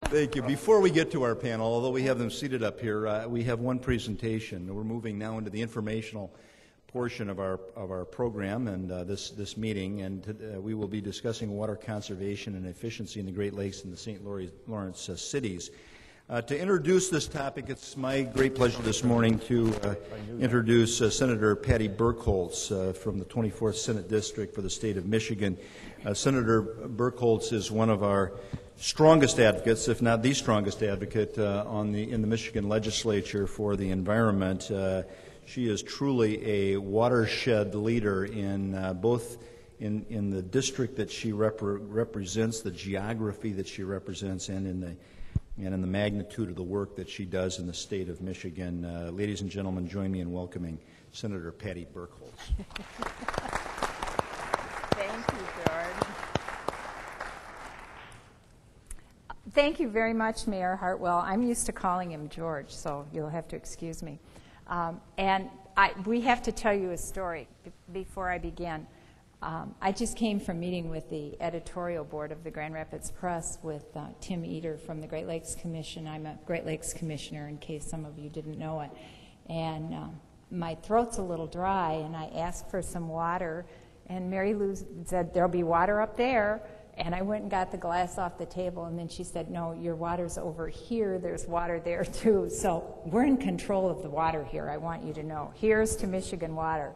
Thank you. Before we get to our panel, although we have them seated up here, we have one presentation. We're moving now into the informational portion of our program and this meeting, and we will be discussing water conservation and efficiency in the Great Lakes and the St. Lawrence cities. To introduce this topic, it's my great pleasure this morning to introduce Senator Patty Birkholz from the 24th Senate District for the state of Michigan. Senator Birkholz is one of our strongest advocates, if not the strongest advocate, in the Michigan legislature for the environment. She is truly a watershed leader in both in the district that she represents, the geography that she represents, and in the magnitude of the work that she does in the state of Michigan. Ladies and gentlemen, join me in welcoming Senator Patty Birkholz. Thank you, George. Thank you very much, Mayor Hartwell. I'm used to calling him George, so you'll have to excuse me. We have to tell you a story before I begin. I just came from meeting with the editorial board of the Grand Rapids Press with Tim Eder from the Great Lakes Commission. I'm a Great Lakes Commissioner, in case some of you didn't know it. And my throat's a little dry, and I asked for some water, and Mary Lou said, "There'll be water up there." And I went and got the glass off the table, and then she said, "No, your water's over here. There's water there, too." So we're in control of the water here, I want you to know. Here's to Michigan water.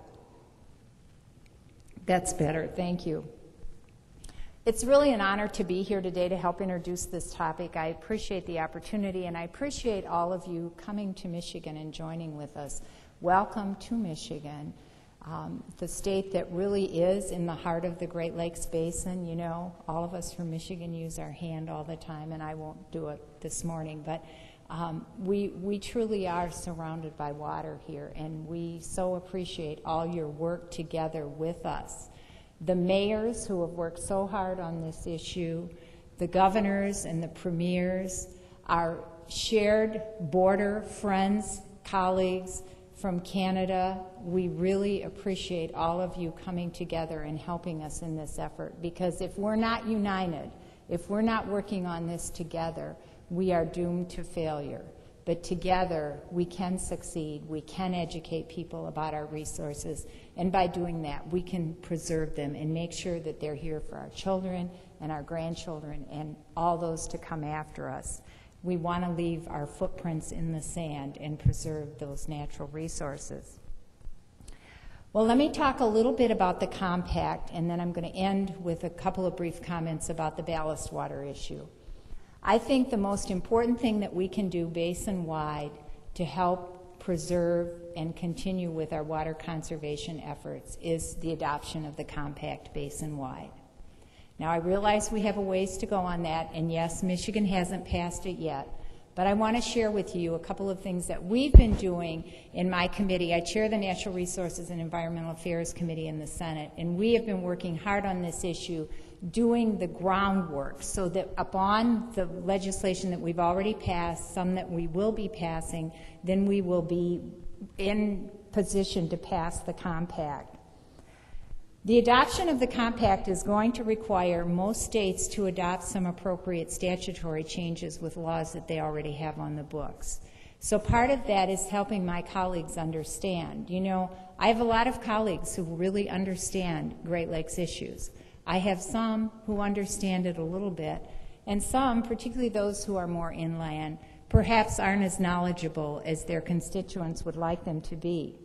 That's better. Thank you. It's really an honor to be here today to help introduce this topic. I appreciate the opportunity, and I appreciate all of you coming to Michigan and joining with us. Welcome to Michigan, the state that really is in the heart of the Great Lakes Basin. You know, all of us from Michigan use our hand all the time, and I won't do it this morning, but we truly are surrounded by water here, and we so appreciate all your work together with us. The mayors who have worked so hard on this issue, the governors and the premiers, our shared border friends, colleagues from Canada, we really appreciate all of you coming together and helping us in this effort, because if we're not united, if we're not working on this together, we are doomed to failure. But together, we can succeed. We can educate people about our resources. And by doing that, we can preserve them and make sure that they're here for our children and our grandchildren and all those to come after us. We want to leave our footprints in the sand and preserve those natural resources. Well, let me talk a little bit about the compact, and then I'm going to end with a couple of brief comments about the ballast water issue. I think the most important thing that we can do basin-wide to help preserve and continue with our water conservation efforts is the adoption of the compact basin-wide. Now, I realize we have a ways to go on that, and yes, Michigan hasn't passed it yet, but I want to share with you a couple of things that we've been doing in my committee. I chair the Natural Resources and Environmental Affairs Committee in the Senate, and we have been working hard on this issue, doing the groundwork so that upon the legislation that we've already passed, some that we will be passing, then we will be in position to pass the compact. The adoption of the compact is going to require most states to adopt some appropriate statutory changes with laws that they already have on the books. So part of that is helping my colleagues understand. You know, I have a lot of colleagues who really understand Great Lakes issues. I have some who understand it a little bit, and some, particularly those who are more inland, perhaps aren't as knowledgeable as their constituents would like them to be.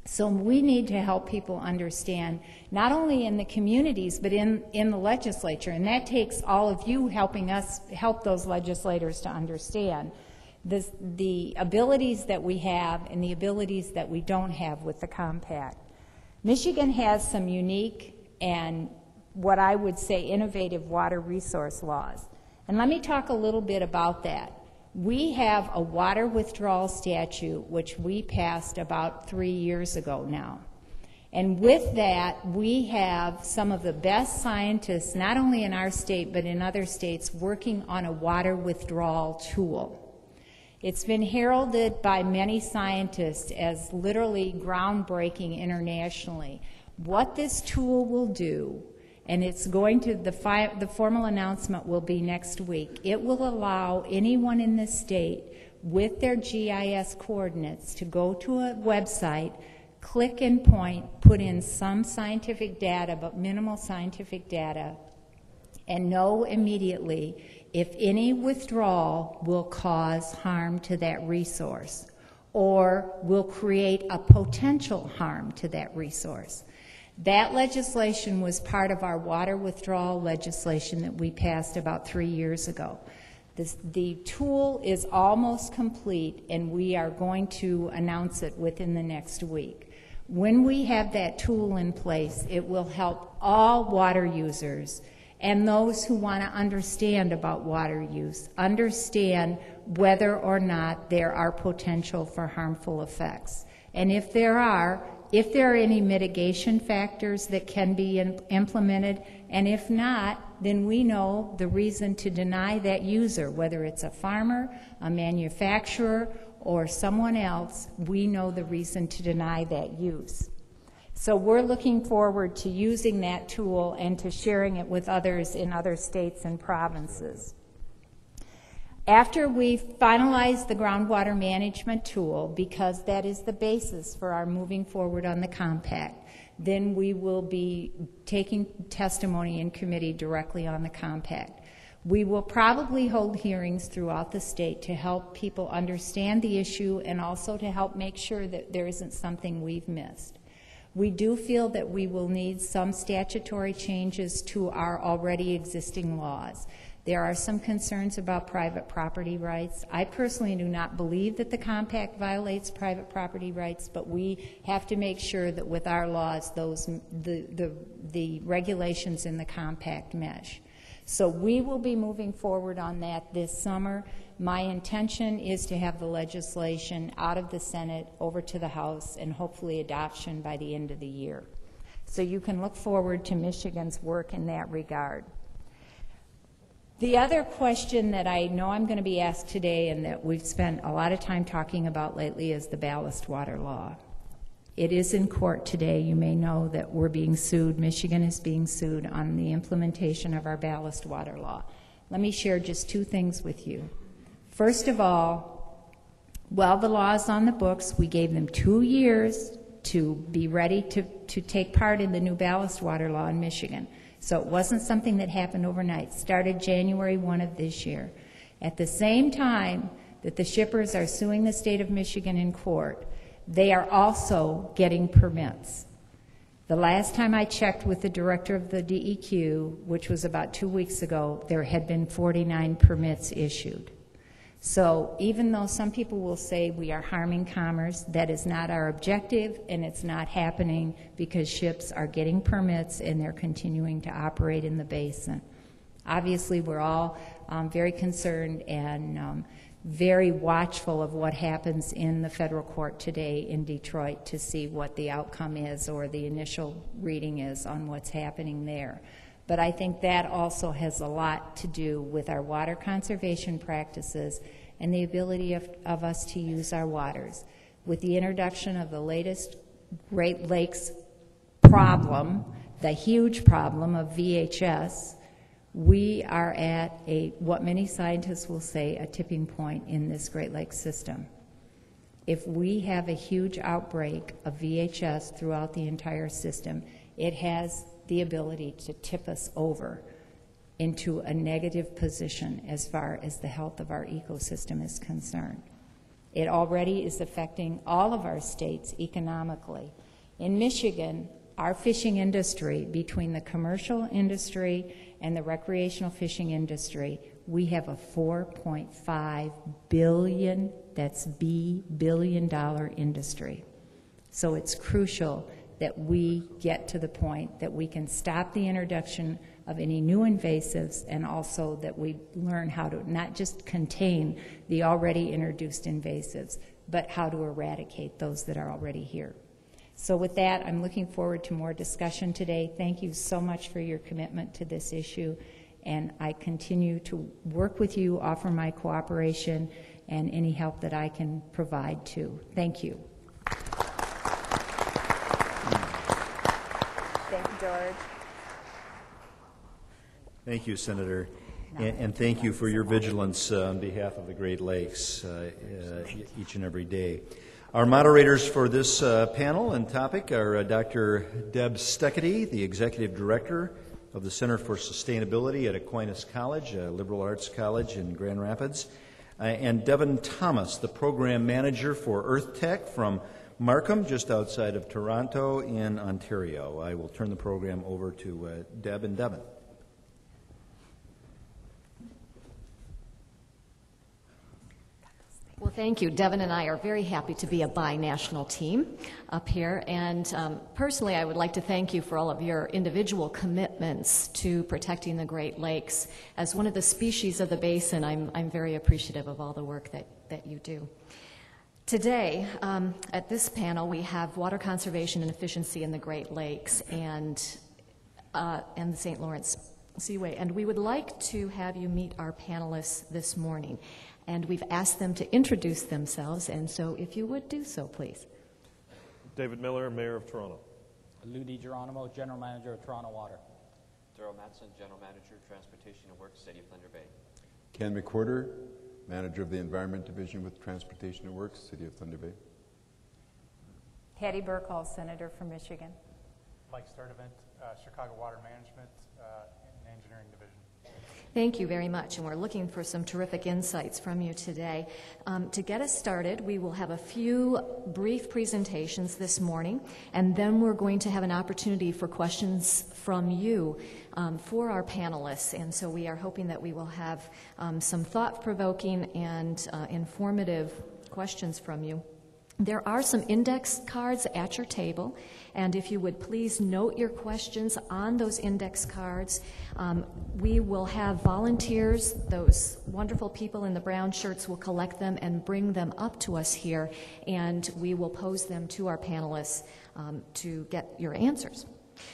So we need to help people understand, not only in the communities, but in the legislature, and that takes all of you helping us help those legislators to understand the abilities that we have and the abilities that we don't have with the compact. Michigan has some unique and what I would say innovative water resource laws. And let me talk a little bit about that. We have a water withdrawal statute which we passed about 3 years ago now. And with that, we have some of the best scientists, not only in our state but in other states, working on a water withdrawal tool. It's been heralded by many scientists as literally groundbreaking internationally. What this tool will do and it's going to, the formal announcement will be next week. It will allow anyone in the state with their GIS coordinates to go to a website, click and point, put in some scientific data, but minimal scientific data, and know immediately if any withdrawal will cause harm to that resource or will create a potential harm to that resource. That legislation was part of our water withdrawal legislation that we passed about 3 years ago. The tool is almost complete, and we are going to announce it within the next week. When we have that tool in place, it will help all water users and those who want to understand about water use, understand whether or not there are potential for harmful effects. And if there are any mitigation factors that can be implemented, and if not, then we know the reason to deny that user, whether it's a farmer, a manufacturer, or someone else, we know the reason to deny that use. So we're looking forward to using that tool and to sharing it with others in other states and provinces. After we finalize the groundwater management tool, because that is the basis for our moving forward on the compact, then we will be taking testimony in committee directly on the compact. We will probably hold hearings throughout the state to help people understand the issue and also to help make sure that there isn't something we've missed. We do feel that we will need some statutory changes to our already existing laws. There are some concerns about private property rights. I personally do not believe that the compact violates private property rights, but we have to make sure that with our laws, the regulations in the compact mesh. So we will be moving forward on that this summer. My intention is to have the legislation out of the Senate over to the House and hopefully adoption by the end of the year. So you can look forward to Michigan's work in that regard. The other question that I know I'm going to be asked today and that we've spent a lot of time talking about lately is the ballast water law. It is in court today. You may know that we're being sued. Michigan is being sued on the implementation of our ballast water law. Let me share just two things with you. First of all, while the law is on the books, we gave them 2 years to be ready to take part in the new ballast water law in Michigan. So it wasn't something that happened overnight. It started January 1 of this year. At the same time that the shippers are suing the state of Michigan in court, they are also getting permits. The last time I checked with the director of the DEQ, which was about 2 weeks ago, there had been 49 permits issued. So even though some people will say we are harming commerce, that is not our objective, and it's not happening because ships are getting permits and they're continuing to operate in the basin. Obviously, we're all very concerned and very watchful of what happens in the federal court today in Detroit to see what the outcome is or the initial reading is on what's happening there. But I think that also has a lot to do with our water conservation practices and the ability of us to use our waters. With the introduction of the latest Great Lakes problem, the huge problem of VHS, we are at what many scientists will say, a tipping point in this Great Lakes system. If we have a huge outbreak of VHS throughout the entire system, it has the ability to tip us over into a negative position as far as the health of our ecosystem is concerned. It already is affecting all of our states economically. In Michigan, our fishing industry, between the commercial industry and the recreational fishing industry, we have a $4.5 billion, that's B, billion-dollar industry. So it's crucial that we get to the point that we can stop the introduction of any new invasives, and also that we learn how to not just contain the already introduced invasives, but how to eradicate those that are already here. So with that, I'm looking forward to more discussion today. Thank you so much for your commitment to this issue, and I continue to work with you, offer my cooperation, and any help that I can provide too. Thank you. Thank you, George. Thank you, Senator. And thank you for your vigilance on behalf of the Great Lakes each and every day. Our moderators for this panel and topic are Dr. Deb Steckety, the Executive Director of the Center for Sustainability at Aquinas College, a liberal arts college in Grand Rapids, and Devin Thomas, the Program Manager for Earth Tech from Markham, just outside of Toronto in Ontario. I will turn the program over to Deb and Devin. Well, thank you. Devin and I are very happy to be a bi-national team up here. And personally, I would like to thank you for all of your individual commitments to protecting the Great Lakes. As one of the species of the basin, I'm very appreciative of all the work that you do. Today, at this panel, we have water conservation and efficiency in the Great Lakes and the St. Lawrence Seaway. And we would like to have you meet our panelists this morning. And we've asked them to introduce themselves, and so if you would do so, please. David Miller, Mayor of Toronto. Lou DiGeronimo, General Manager of Toronto Water. Daryl Matson, General Manager, Transportation and Works, City of Thunder Bay. Ken McWhorter, Manager of the Environment Division with Transportation and Works, City of Thunder Bay. Patty Birkholz, Senator from Michigan. Mike Sturdivant, Chicago Water Management and Engineering Division. Thank you very much, and we're looking for some terrific insights from you today. To get us started, we will have a few brief presentations this morning, and then we're going to have an opportunity for questions from you for our panelists. And so we are hoping that we will have some thought-provoking and informative questions from you. There are some index cards at your table, and if you would please note your questions on those index cards. We will have volunteers, those wonderful people in the brown shirts will collect them and bring them up to us here, and we will pose them to our panelists to get your answers.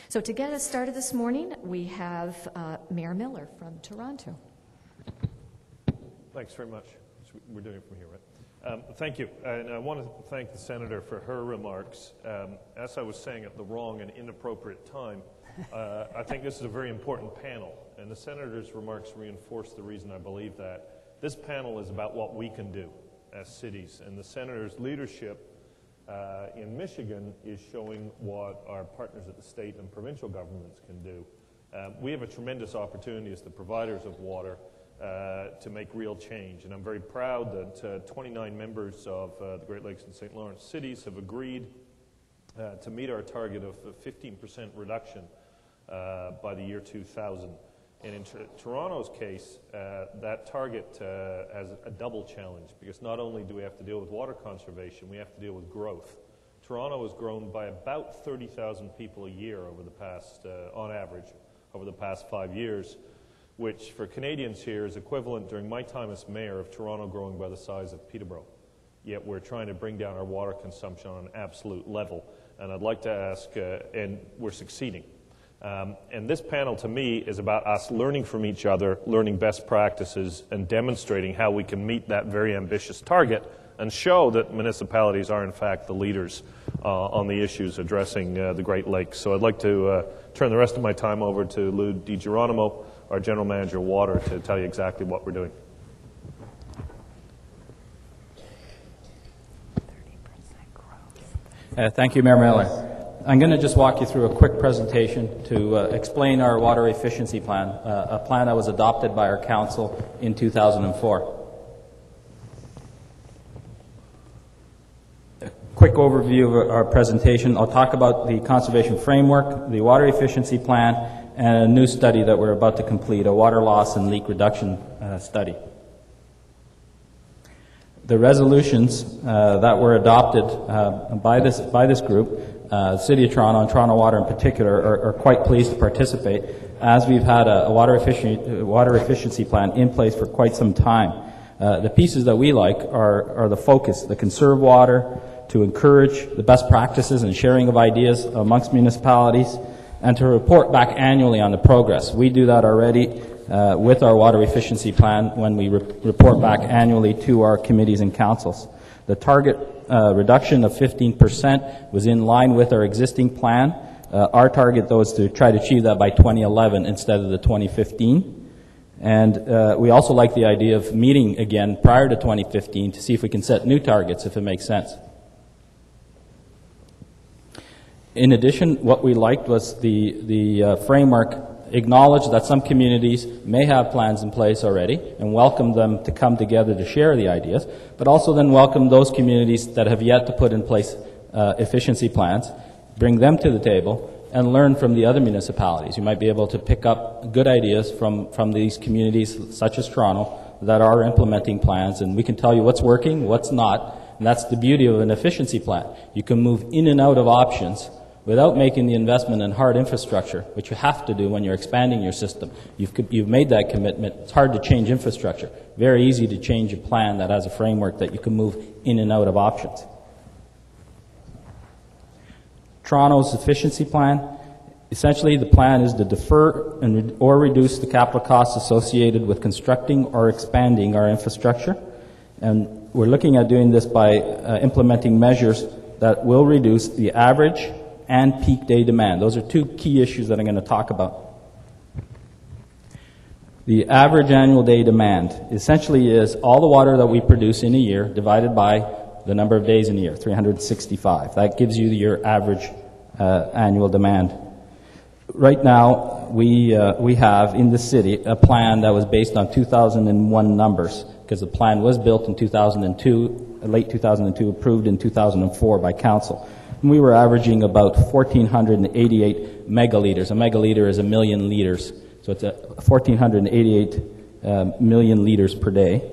So to get us started this morning, we have Mayor Miller from Toronto. Thanks very much. We're doing it from here, right? Thank you. And I want to thank the Senator for her remarks. As I was saying at the wrong and inappropriate time, I think this is a very important panel, and the Senator's remarks reinforce the reason I believe that. This panel is about what we can do as cities, and the Senator's leadership in Michigan is showing what our partners at the state and provincial governments can do. We have a tremendous opportunity as the providers of water to make real change. And I'm very proud that 29 members of the Great Lakes and St. Lawrence cities have agreed to meet our target of a 15% reduction by the year 2000. And in Toronto's case, that target has a double challenge, because not only do we have to deal with water conservation, we have to deal with growth. Toronto has grown by about 30,000 people a year over the past, on average, over the past 5 years, which for Canadians here is equivalent during my time as mayor of Toronto growing by the size of Peterborough. Yet we're trying to bring down our water consumption on an absolute level. And I'd like to ask, and we're succeeding. And this panel to me is about us learning from each other, learning best practices, and demonstrating how we can meet that very ambitious target and show that municipalities are in fact the leaders on the issues addressing the Great Lakes. So I'd like to turn the rest of my time over to Lou DiGeronimo, our General Manager of Water, to tell you exactly what we're doing. Thank you, Mayor Miller. I'm going to just walk you through a quick presentation to explain our water efficiency plan, a plan that was adopted by our council in 2004. A quick overview of our presentation. I'll talk about the conservation framework, the water efficiency plan, and a new study that we're about to complete, a water loss and leak reduction study. The resolutions that were adopted by this group, City of Toronto and Toronto Water in particular, are quite pleased to participate, as we've had a water efficiency plan in place for quite some time. The pieces that we like are the focus, the conserve water, to encourage the best practices and sharing of ideas amongst municipalities, and to report back annually on the progress. We do that already with our water efficiency plan when we report back annually to our committees and councils. The target reduction of 15% was in line with our existing plan. Our target, though, is to try to achieve that by 2011 instead of the 2015. And we also like the idea of meeting again prior to 2015 to see if we can set new targets, if it makes sense. In addition, what we liked was the framework acknowledged that some communities may have plans in place already and welcome them to come together to share the ideas, but also then welcome those communities that have yet to put in place efficiency plans, bring them to the table, and learn from the other municipalities. You might be able to pick up good ideas from these communities, such as Toronto, that are implementing plans, and we can tell you what's working, what's not, and that's the beauty of an efficiency plan. You can move in and out of options without making the investment in hard infrastructure, which you have to do when you're expanding your system. You've made that commitment. It's hard to change infrastructure. Very easy to change a plan that has a framework that you can move in and out of options. Toronto's efficiency plan, essentially the plan is to defer or reduce the capital costs associated with constructing or expanding our infrastructure. And we're looking at doing this by implementing measures that will reduce the average and peak day demand. Those are two key issues that I'm going to talk about. The average annual day demand essentially is all the water that we produce in a year divided by the number of days in a year, 365. That gives you your average annual demand. Right now, we have in the city a plan that was based on 2001 numbers, because the plan was built in 2002, late 2002, approved in 2004 by council. And we were averaging about 1,488 megaliters. A megaliter is 1 million liters, so it's 1,488 million liters per day.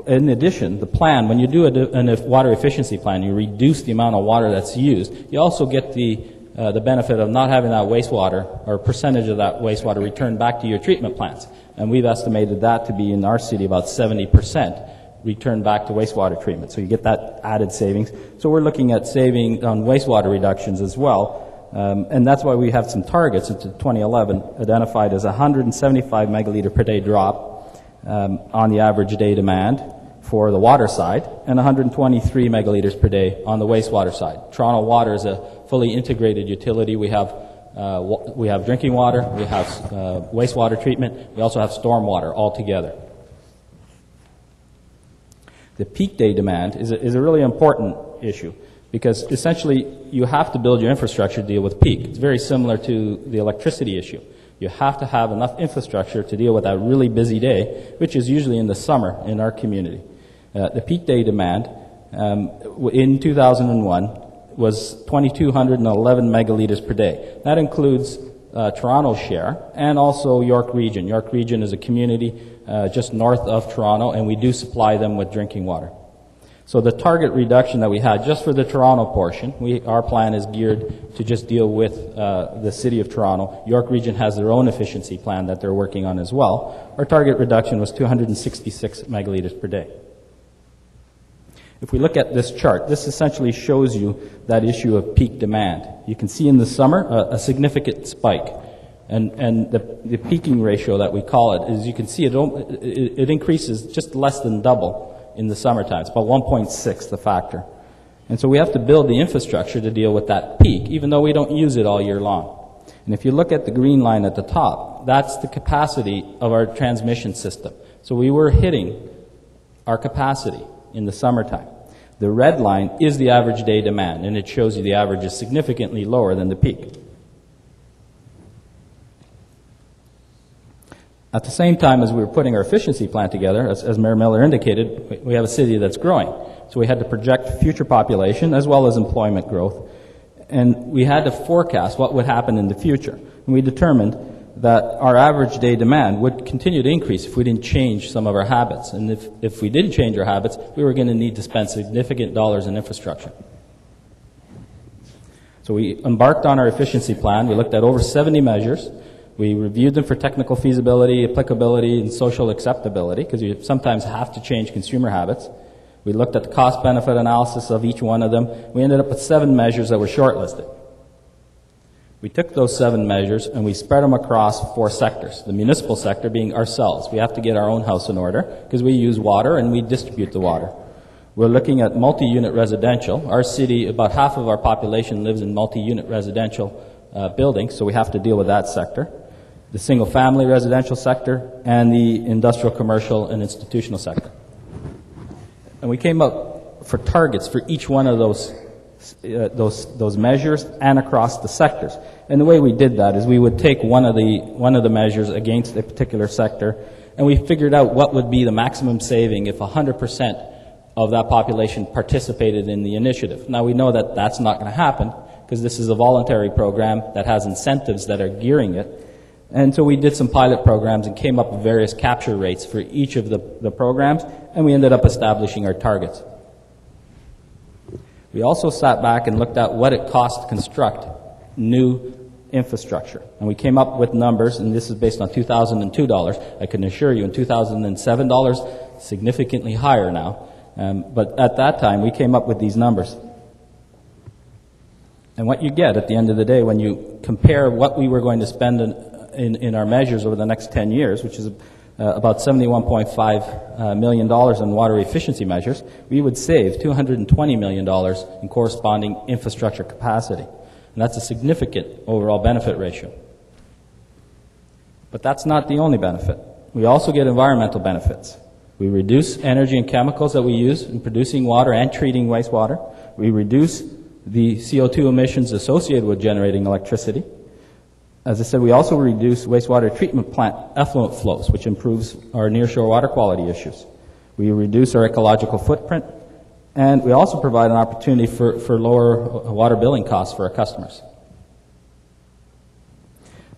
In addition, the plan, when you do a water efficiency plan, you reduce the amount of water that's used. You also get the benefit of not having that wastewater or percentage of that wastewater returned back to your treatment plants. And we've estimated that to be in our city about 70% returned back to wastewater treatment. So you get that added savings. So we're looking at saving on wastewater reductions as well. And that's why we have some targets into 2011 identified as 175 megaliter per day drop on the average day demand for the water side, and 123 megaliters per day on the wastewater side. Toronto Water is a fully integrated utility. We have drinking water, we have wastewater treatment, we also have stormwater all together. The peak day demand is a really important issue, because essentially you have to build your infrastructure to deal with peak. It's very similar to the electricity issue. You have to have enough infrastructure to deal with that really busy day, which is usually in the summer in our community. The peak day demand in 2001 was 2,211 megaliters per day. That includes Toronto's share and also York Region. York Region is a community just north of Toronto, and we do supply them with drinking water. So the target reduction that we had just for the Toronto portion, our plan is geared to just deal with the City of Toronto. York Region has their own efficiency plan that they're working on as well. Our target reduction was 266 megaliters per day. If we look at this chart, this essentially shows you that issue of peak demand. You can see in the summer a significant spike. And the peaking ratio that we call it, as you can see, it increases just less than double in the summertime. It's about 1.6, the factor. And so we have to build the infrastructure to deal with that peak, even though we don't use it all year long. And if you look at the green line at the top, that's the capacity of our transmission system. So we were hitting our capacity in the summertime. The red line is the average day demand, and it shows you the average is significantly lower than the peak. At the same time as we were putting our efficiency plan together, as Mayor Miller indicated, we have a city that's growing. So we had to project future population as well as employment growth. And we had to forecast what would happen in the future. And we determined that our average day demand would continue to increase if we didn't change some of our habits. And if we didn't change our habits, we were going to need to spend significant dollars in infrastructure. So we embarked on our efficiency plan. We looked at over 70 measures. We reviewed them for technical feasibility, applicability, and social acceptability, because you sometimes have to change consumer habits. We looked at the cost-benefit analysis of each one of them. We ended up with 7 measures that were shortlisted. We took those 7 measures and we spread them across 4 sectors, the municipal sector being ourselves. We have to get our own house in order because we use water and we distribute the water. We're looking at multi-unit residential. Our city, about half of our population lives in multi-unit residential buildings, so we have to deal with that sector. The single-family residential sector and the industrial, commercial, and institutional sector. And we came up for targets for each one of those measures and across the sectors. And the way we did that is we would take one of the measures against a particular sector, and we figured out what would be the maximum saving if 100% of that population participated in the initiative. Now we know that that's not going to happen because this is a voluntary program that has incentives that are gearing it. And so we did some pilot programs and came up with various capture rates for each of the programs, and we ended up establishing our targets. We also sat back and looked at what it cost to construct new infrastructure. And we came up with numbers, and this is based on 2002 dollars. I can assure you in 2007 dollars, significantly higher now. But at that time, we came up with these numbers. And what you get at the end of the day when you compare what we were going to spend in our measures over the next 10 years, which is about $71.5 million in water efficiency measures, we would save $220 million in corresponding infrastructure capacity. And that's a significant overall benefit ratio. But that's not the only benefit. We also get environmental benefits. We reduce energy and chemicals that we use in producing water and treating wastewater. We reduce the CO2 emissions associated with generating electricity. As I said, we also reduce wastewater treatment plant effluent flows, which improves our nearshore water quality issues. We reduce our ecological footprint, and we also provide an opportunity for lower water billing costs for our customers.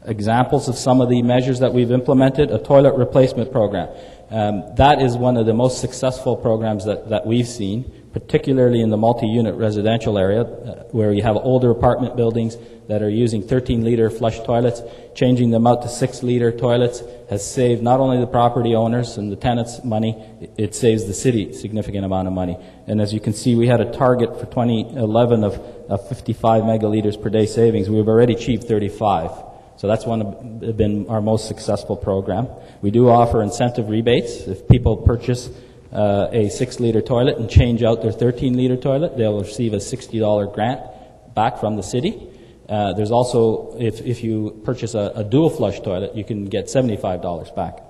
Examples of some of the measures that we've implemented: a toilet replacement program. That is one of the most successful programs that we've seen, particularly in the multi-unit residential area, where you have older apartment buildings that are using 13-liter flush toilets. Changing them out to 6-liter toilets has saved not only the property owners and the tenants money, it saves the city a significant amount of money. And as you can see, we had a target for 2011 of 55 megaliters per day savings. We've already achieved 35. So that's been our most successful program. We do offer incentive rebates. If people purchase a 6-liter toilet and change out their 13-liter toilet, they'll receive a $60 grant back from the city. There's also, if you purchase a dual flush toilet, you can get $75 back.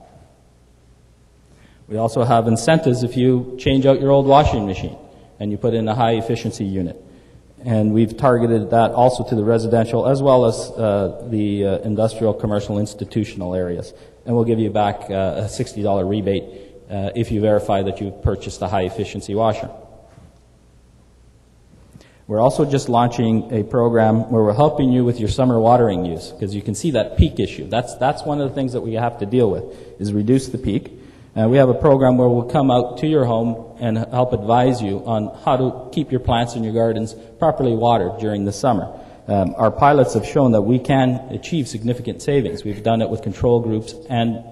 We also have incentives if you change out your old washing machine and you put in a high efficiency unit. And we've targeted that also to the residential as well as the industrial, commercial, institutional areas. And we'll give you back a $60 rebate if you verify that you've purchased a high-efficiency washer. We're also just launching a program where we're helping you with your summer watering use, because you can see that peak issue. That's one of the things that we have to deal with, is reduce the peak. We have a program where we'll come out to your home and help advise you on how to keep your plants in your gardens properly watered during the summer. Our pilots have shown that we can achieve significant savings. We've done it with control groups and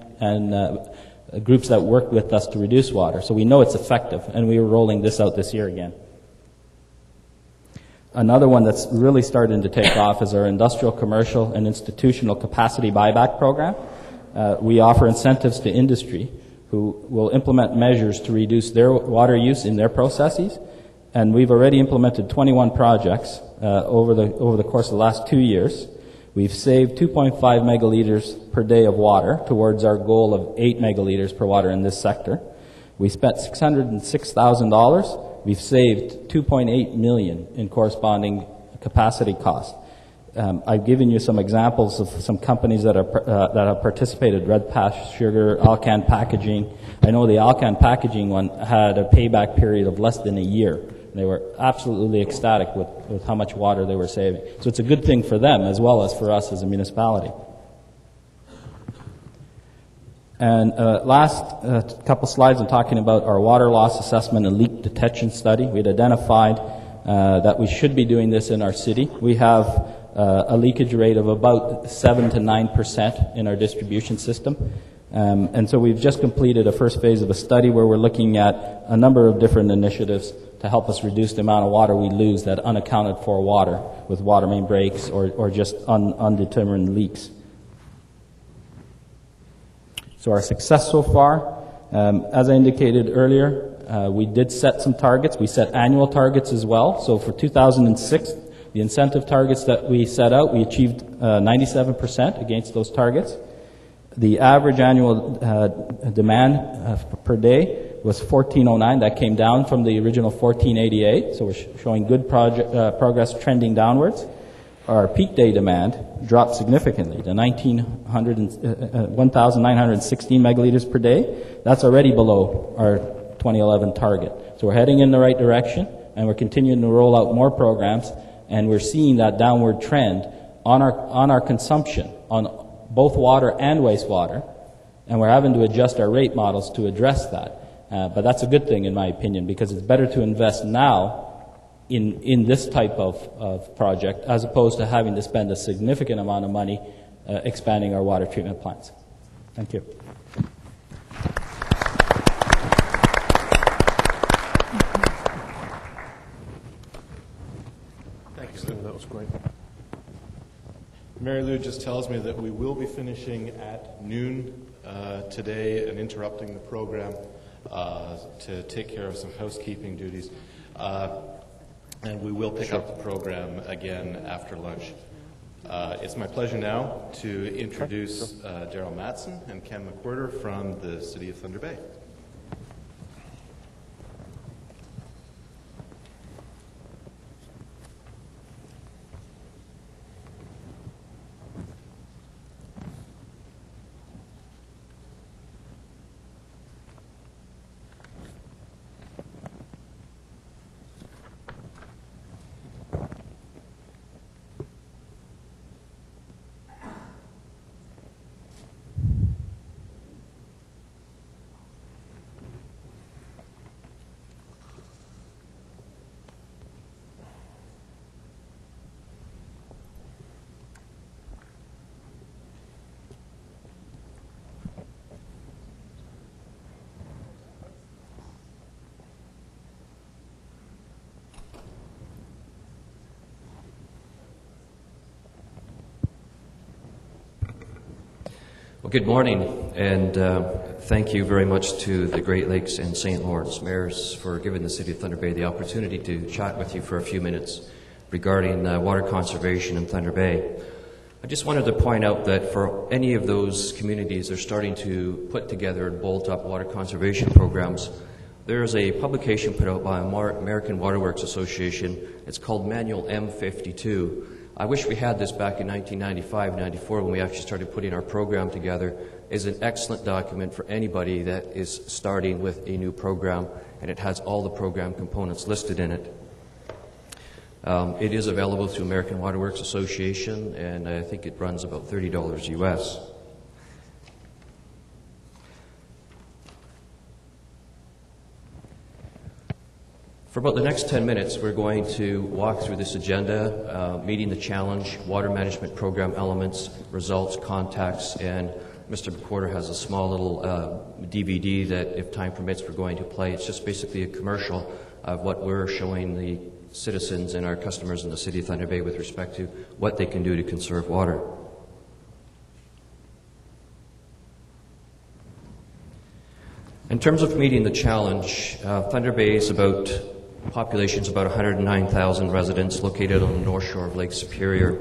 groups that work with us to reduce water. So we know it's effective, and we are rolling this out this year again. Another one that's really starting to take off is our industrial, commercial, and institutional capacity buyback program. We offer incentives to industry who will implement measures to reduce their water use in their processes. And we've already implemented 21 projects over the course of the last 2 years. We've saved 2.5 megaliters per day of water towards our goal of 8 megaliters per water in this sector. We spent $606,000. We've saved $2.8 million in corresponding capacity costs. I've given you some examples of some companies that have participated: Red Path Sugar, Alcan Packaging. I know the Alcan Packaging one had a payback period of less than a year. They were absolutely ecstatic with how much water they were saving. So it's a good thing for them as well as for us as a municipality. And last couple slides, I'm talking about our water loss assessment and leak detection study. We'd identified that we should be doing this in our city. We have a leakage rate of about 7 to 9% in our distribution system. And so we've just completed a first phase of a study where we're looking at a number of different initiatives to help us reduce the amount of water we lose, that unaccounted for water, with water main breaks or just undetermined leaks. So our success so far, as I indicated earlier, we did set some targets. We set annual targets as well. So for 2006, the incentive targets that we set out, we achieved 97% against those targets. The average annual demand per day was 1409. That came down from the original 1488. So we're showing good progress trending downwards. Our peak day demand dropped significantly to 1,916 megaliters per day. That's already below our 2011 target. So we're heading in the right direction, and we're continuing to roll out more programs, and we're seeing that downward trend on our consumption, on both water and wastewater, and we're having to adjust our rate models to address that. But that's a good thing, in my opinion, because it's better to invest now in this type of project as opposed to having to spend a significant amount of money expanding our water treatment plants. Thank you. Thank you, Stephen. That was great. Mary Lou just tells me that we will be finishing at noon today and interrupting the program to take care of some housekeeping duties. And we will pick up the program again after lunch. It's my pleasure now to introduce Daryl Matson and Ken McWhirter from the City of Thunder Bay. Well, good morning, and thank you very much to the Great Lakes and St. Lawrence mayors for giving the City of Thunder Bay the opportunity to chat with you for a few minutes regarding water conservation in Thunder Bay. I just wanted to point out that for any of those communities that are starting to put together and bolt up water conservation programs, there is a publication put out by American Waterworks Association. It's called Manual M52. I wish we had this back in 1995-94 when we actually started putting our program together. It's an excellent document for anybody that is starting with a new program, and it has all the program components listed in it. It is available through American Waterworks Association, and I think it runs about $30 US. For about the next 10 minutes, we're going to walk through this agenda, meeting the challenge, water management program elements, results, contacts, and Mr. McWhirter has a small little DVD that, if time permits, we're going to play. It's just basically a commercial of what we're showing the citizens and our customers in the City of Thunder Bay with respect to what they can do to conserve water. In terms of meeting the challenge, Thunder Bay is population's about 109,000 residents located on the north shore of Lake Superior.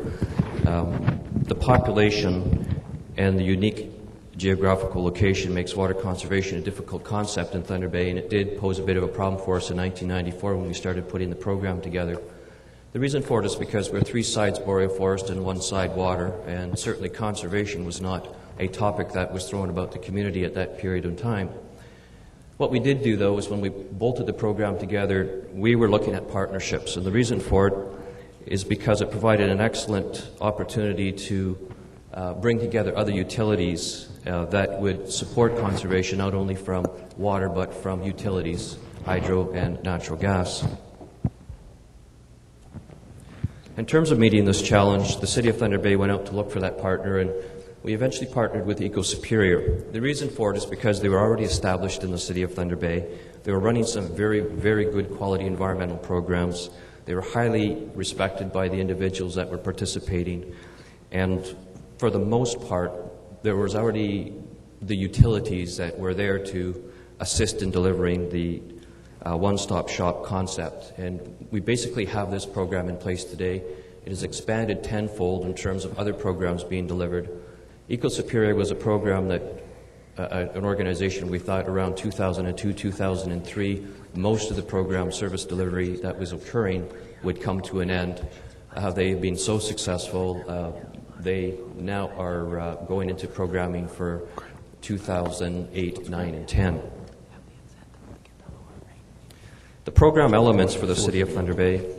The population and the unique geographical location makes water conservation a difficult concept in Thunder Bay, and it did pose a bit of a problem for us in 1994 when we started putting the program together. The reason for it is because we're 3 sides boreal forest and 1 side water, and certainly conservation was not a topic that was thrown about the community at that period of time. What we did do, though, is when we bolted the program together, we were looking at partnerships. And the reason for it is because it provided an excellent opportunity to bring together other utilities that would support conservation, not only from water, but from utilities, hydro and natural gas. In terms of meeting this challenge, the City of Thunder Bay went out to look for that partner, and we eventually partnered with Eco Superior. The reason for it is because they were already established in the City of Thunder Bay. They were running some very, very good quality environmental programs. They were highly respected by the individuals that were participating. And for the most part, there was already the utilities that were there to assist in delivering the one-stop shop concept. And we basically have this program in place today. It has expanded tenfold in terms of other programs being delivered. Eco Superior was a program that, an organization we thought around 2002, 2003, most of the program service delivery that was occurring would come to an end. They've been so successful, they now are going into programming for 2008, 9, and 10. The program elements for the City of Thunder Bay,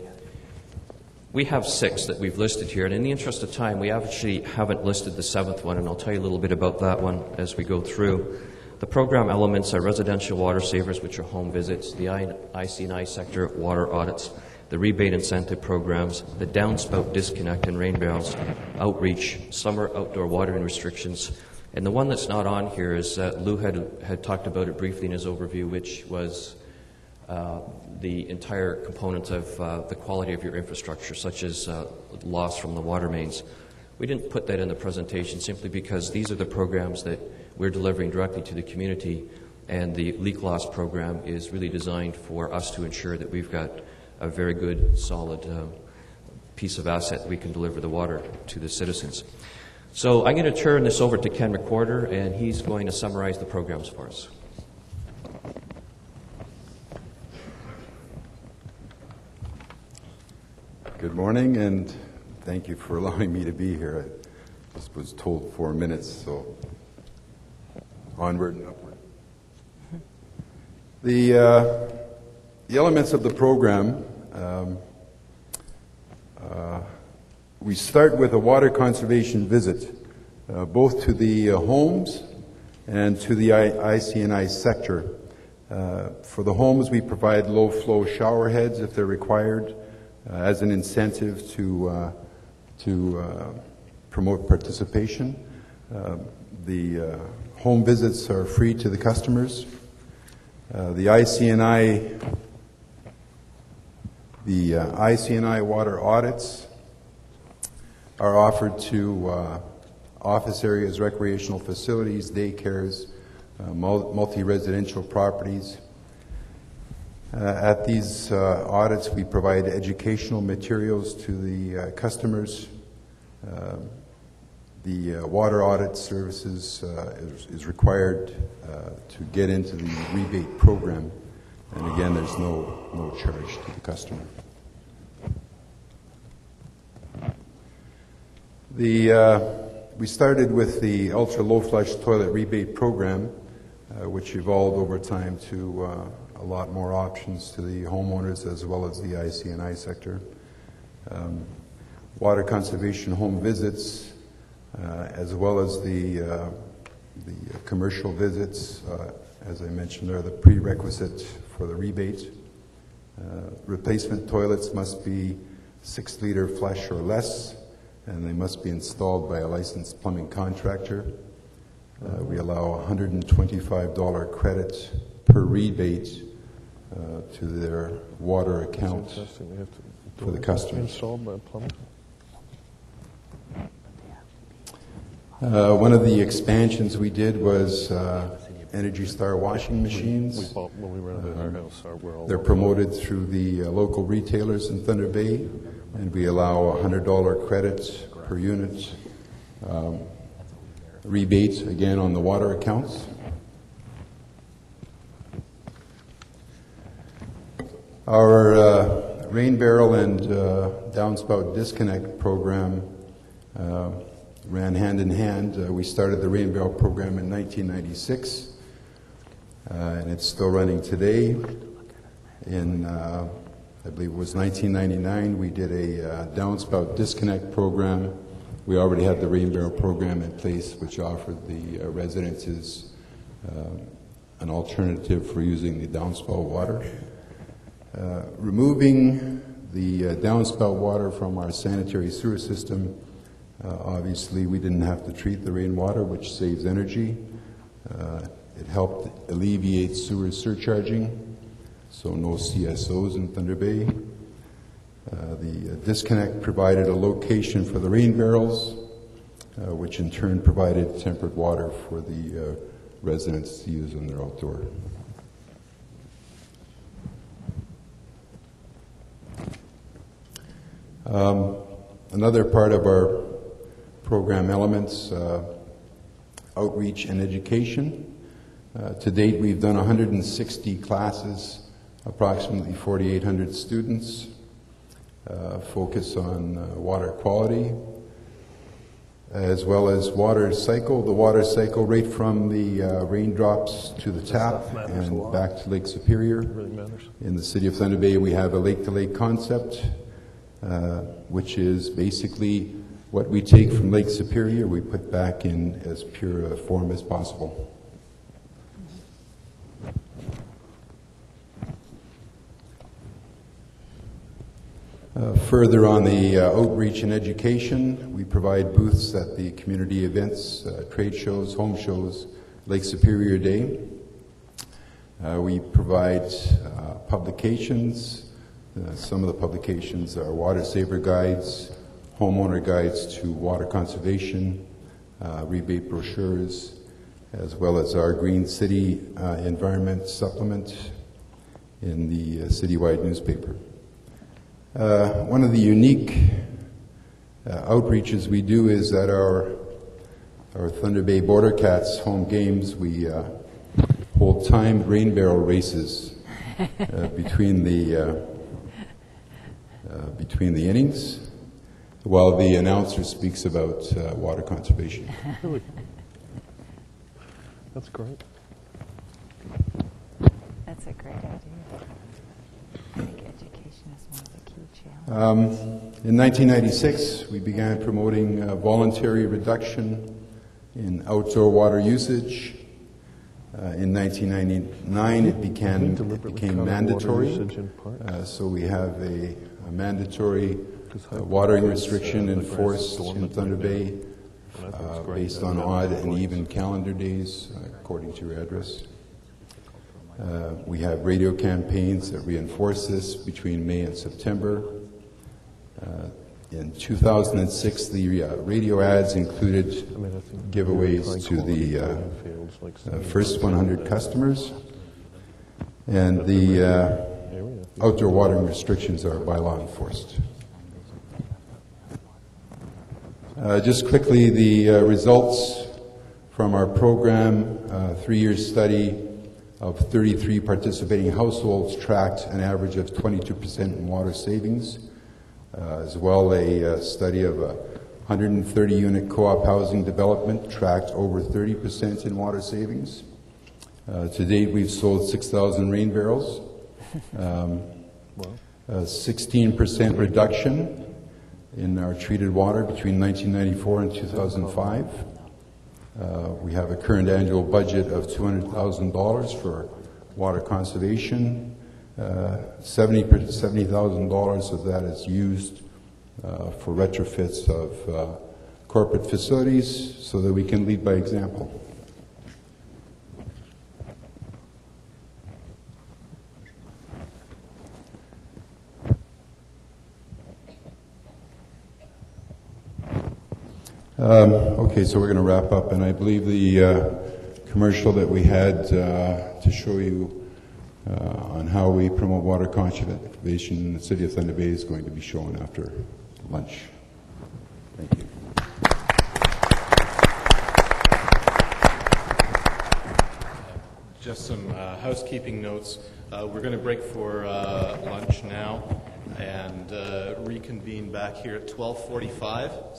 we have 6 that we've listed here, and in the interest of time, we actually haven't listed the 7th one, and I'll tell you a little bit about that one as we go through. The program elements are residential water savers, which are home visits, the IC&I sector water audits, the rebate incentive programs, the downspout disconnect and rain barrels, outreach, summer outdoor watering restrictions, and the one that's not on here is Lou had talked about it briefly in his overview, which was the entire component of the quality of your infrastructure, such as loss from the water mains. We didn't put that in the presentation simply because these are the programs that we're delivering directly to the community, and the leak loss program is really designed for us to ensure that we've got a very good, solid piece of asset that we can deliver the water to the citizens. So I'm going to turn this over to Ken McWhorter, and he's going to summarize the programs for us. Good morning, and thank you for allowing me to be here. I just was told 4 minutes, so onward and upward. The elements of the program, we start with a water conservation visit, both to the homes and to the IC&I sector. For the homes, we provide low-flow shower heads if they're required, as an incentive to promote participation. The home visits are free to the customers. The IC&I water audits are offered to office areas, recreational facilities, daycares, multi-residential properties. At these audits, we provide educational materials to the customers. The water audit services is required to get into the rebate program, and again, there's no charge to the customer. We started with the ultra-low flush toilet rebate program, which evolved over time to a lot more options to the homeowners as well as the IC&I sector. Water conservation home visits, as well as the commercial visits, as I mentioned, are the prerequisite for the rebate. Replacement toilets must be 6-liter flush or less, and they must be installed by a licensed plumbing contractor. We allow a $125 credit per rebate to their water account for the customers. One of the expansions we did was Energy Star washing machines. We bought when we rented our house. They're promoted through the local retailers in Thunder Bay, and we allow a $100 credit per unit rebate, again, on the water accounts. Our rain barrel and downspout disconnect program ran hand in hand. We started the rain barrel program in 1996, and it's still running today. In, I believe it was 1999, we did a downspout disconnect program. We already had the rain barrel program in place, which offered the residences an alternative for using the downspout water. Removing the downspout water from our sanitary sewer system, obviously we didn't have to treat the rainwater, which saves energy. It helped alleviate sewer surcharging, so no CSOs in Thunder Bay. The disconnect provided a location for the rain barrels, which in turn provided tempered water for the residents to use in their outdoor. Another part of our program elements, outreach and education. To date, we've done 160 classes, approximately 4,800 students, focus on water quality, as well as water cycle, the water cycle right from the raindrops to the tap and back to Lake Superior. In the city of Thunder Bay, we have a lake-to-lake concept, which is basically what we take from Lake Superior, we put back in as pure a form as possible. Further on the outreach and education, we provide booths at the community events, trade shows, home shows, Lake Superior Day. We provide publications. Some of the publications are water saver guides, homeowner guides to water conservation, rebate brochures, as well as our Green City Environment Supplement in the citywide newspaper. One of the unique outreaches we do is at our Thunder Bay Border Cats home games. We hold timed rain barrel races between the innings, while the announcer speaks about water conservation. Really? That's great. That's a great idea. I think education is one of the key challenges. In 1996, we began promoting voluntary reduction in outdoor water usage. In 1999, it became mandatory. So we have a mandatory watering restriction enforced in Thunder Bay based on odd and even calendar days, according to your address. We have radio campaigns that reinforce this between May and September. In 2006, the radio ads included giveaways to the first 100 customers, and the outdoor watering restrictions are by law enforced. Just quickly, the results from our program, 3-year study of 33 participating households tracked an average of 22% in water savings, as well a study of a 130-unit co-op housing development tracked over 30% in water savings. To date, we've sold 6,000 rain barrels, 16% reduction in our treated water between 1994 and 2005. We have a current annual budget of $200,000 for water conservation. $70,000 of that is used for retrofits of corporate facilities so that we can lead by example. Okay, so we're going to wrap up, and I believe the commercial that we had to show you on how we promote water conservation in the city of Thunder Bay is going to be shown after lunch. Thank you. Just some housekeeping notes. We're going to break for lunch now and reconvene back here at 12:45.